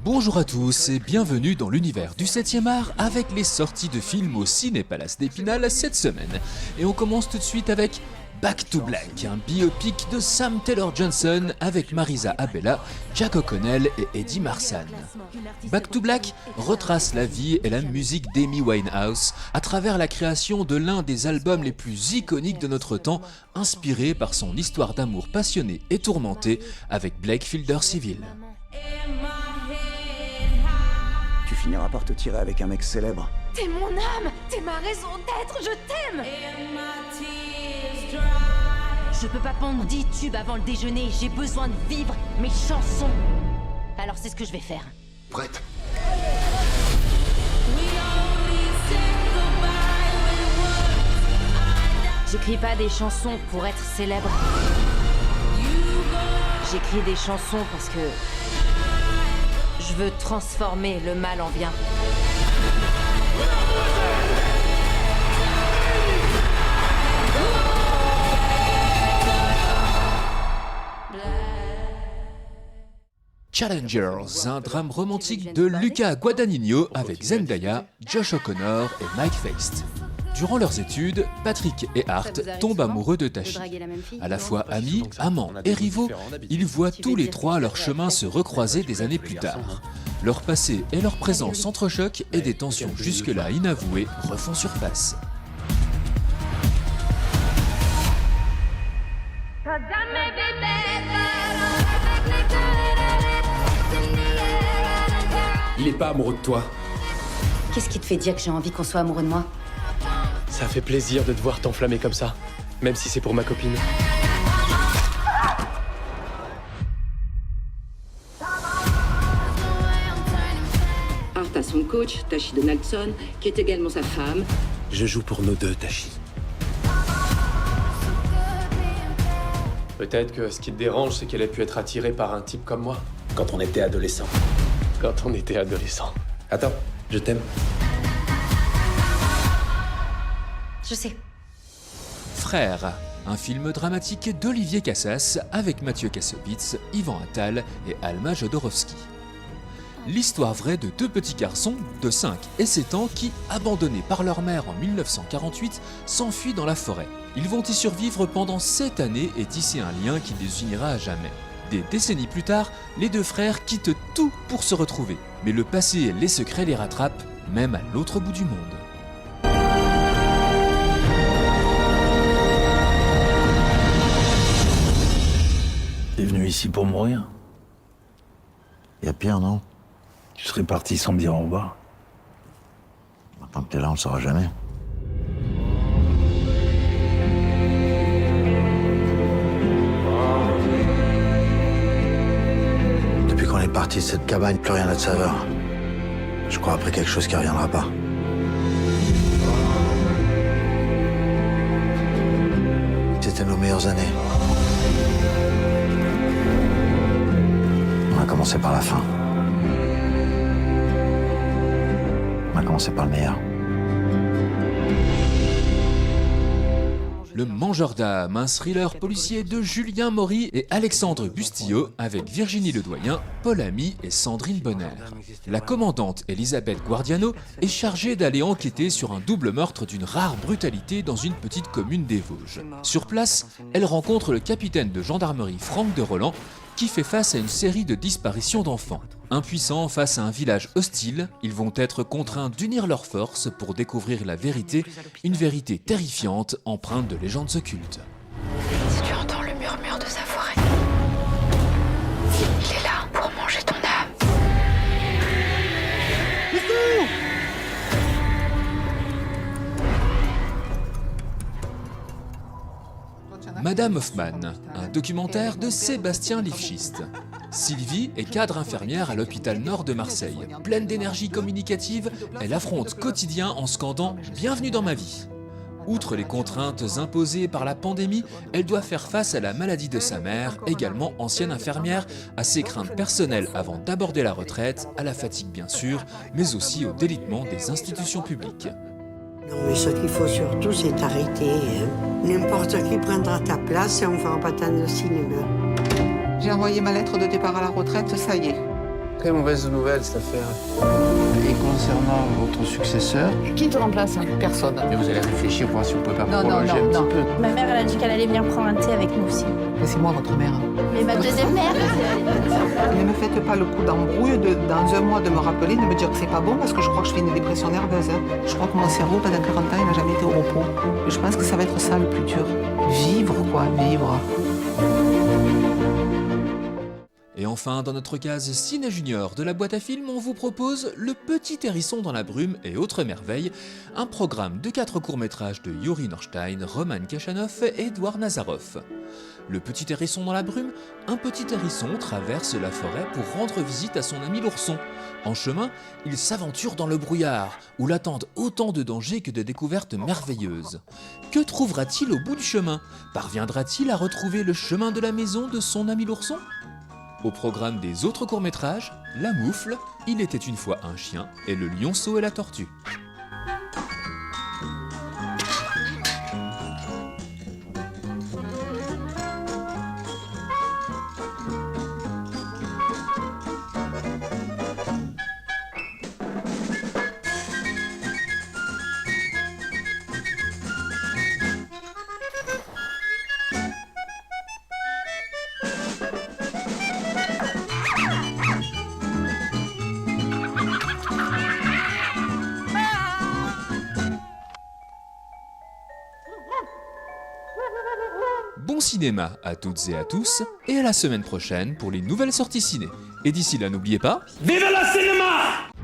Bonjour à tous et bienvenue dans l'univers du 7e art avec les sorties de films au Ciné-Palace d'Épinal cette semaine. Et on commence tout de suite avec Back to Black, un biopic de Sam Taylor Johnson avec Marisa Abela, Jack O'Connell et Eddie Marsan. Back to Black retrace la vie et la musique d'Amy Winehouse à travers la création de l'un des albums les plus iconiques de notre temps, inspiré par son histoire d'amour passionnée et tourmentée avec Blake Fielder Civil. Tu finiras par te tirer avec un mec célèbre. T'es mon âme, t'es ma raison d'être, je t'aime. Je peux pas pondre 10 tubes avant le déjeuner, j'ai besoin de vivre mes chansons. Alors c'est ce que je vais faire. Prête? J'écris pas des chansons pour être célèbre. J'écris des chansons parce que je veux transformer le mal en bien. Challengers, un drame romantique de Luca Guadagnino avec Zendaya, Josh O'Connor et Mike Faist. Durant leurs études, Patrick et Art tombent amoureux de Tashi. À la fois amis, amants et rivaux, ils voient tous les trois leur chemin se recroiser des années plus tard. Leur passé et leur présent s'entrechoquent et des tensions jusque-là inavouées refont surface. Il est pas amoureux de toi. Qu'est-ce qui te fait dire que j'ai envie qu'on soit amoureux de moi? Ça fait plaisir de te voir t'enflammer comme ça, même si c'est pour ma copine. Art a son coach, Tashi Donaldson, qui est également sa femme. Je joue pour nous deux, Tashi. Peut-être que ce qui te dérange, c'est qu'elle ait pu être attirée par un type comme moi. Quand on était adolescent. Quand on était adolescent. Attends, je t'aime. Je sais. Frères, un film dramatique d'Olivier Cassas avec Mathieu Kassovitz, Yvan Attal et Alma Jodorowsky. L'histoire vraie de deux petits garçons de 5 et 7 ans qui, abandonnés par leur mère en 1948, s'enfuient dans la forêt. Ils vont y survivre pendant 7 années et tisser un lien qui les unira à jamais. Des décennies plus tard, les deux frères quittent tout pour se retrouver. Mais le passé et les secrets les rattrapent, même à l'autre bout du monde. T'es venu ici pour mourir? Y a pire, non? Tu serais parti sans me dire au revoir. Tant que t'es là, on le saura jamais. Depuis qu'on est parti de cette cabane, plus rien n'a de saveur. Je crois après quelque chose qui reviendra pas. C'était nos meilleures années. On a commencé par la fin. On a commencé par le meilleur. Le Mangeur d'âme, un thriller policier de Julien Maury et Alexandre Bustillo avec Virginie Ledoyen, Paul Ami et Sandrine Bonner. La commandante Elisabeth Guardiano est chargée d'aller enquêter sur un double meurtre d'une rare brutalité dans une petite commune des Vosges. Sur place, elle rencontre le capitaine de gendarmerie Franck de Roland qui fait face à une série de disparitions d'enfants. Impuissants face à un village hostile, ils vont être contraints d'unir leurs forces pour découvrir la vérité, une vérité terrifiante empreinte de légendes occultes. Si tu entends le murmure de sa forêt, il est là pour manger ton âme. Madame Hoffman, un documentaire de Sébastien Lifschitz. Sylvie est cadre infirmière à l'hôpital Nord de Marseille. Pleine d'énergie communicative, elle affronte quotidien en scandant « Bienvenue dans ma vie ». Outre les contraintes imposées par la pandémie, elle doit faire face à la maladie de sa mère, également ancienne infirmière, à ses craintes personnelles avant d'aborder la retraite, à la fatigue bien sûr, mais aussi au délitement des institutions publiques. Non, mais ce qu'il faut surtout, c'est t'arrêter. Hein. N'importe qui prendra ta place et on fera pas tant de cinéma. J'ai envoyé ma lettre de départ à la retraite, ça y est. très mauvaise nouvelle cette affaire. Et concernant votre successeur, Qui te remplace? personne. Mais vous allez réfléchir pour voir si vous pouvez pas Non, prolonger un petit peu. Ma mère, elle a dit qu'elle allait venir prendre un thé avec nous aussi. Mais c'est moi votre mère. Mais ma deuxième mère. Ne me faites pas le coup d'embrouille dans un mois de me rappeler, de me dire que c'est pas bon parce que je crois que je fais une dépression nerveuse. Je crois que mon cerveau, pendant 40 ans, il n'a jamais été au repos. Et je pense que ça va être ça le plus dur. Vivre, quoi, vivre. Et enfin, dans notre case Ciné Junior de la boîte à films, on vous propose Le Petit Hérisson dans la brume et autres merveilles, un programme de 4 courts-métrages de Yuri Norstein, Roman Kachanov et Edouard Nazarov. Le Petit Hérisson dans la brume, un petit hérisson traverse la forêt pour rendre visite à son ami l'ourson. En chemin, il s'aventure dans le brouillard, où l'attendent autant de dangers que de découvertes merveilleuses. Que trouvera-t-il au bout du chemin? Parviendra-t-il à retrouver le chemin de la maison de son ami l'ourson? Au programme des autres courts-métrages, La Moufle, Il était une fois un chien et Le Lionceau et la Tortue. Bon cinéma à toutes et à tous, et à la semaine prochaine pour les nouvelles sorties ciné. Et d'ici là, n'oubliez pas... Vive le cinéma!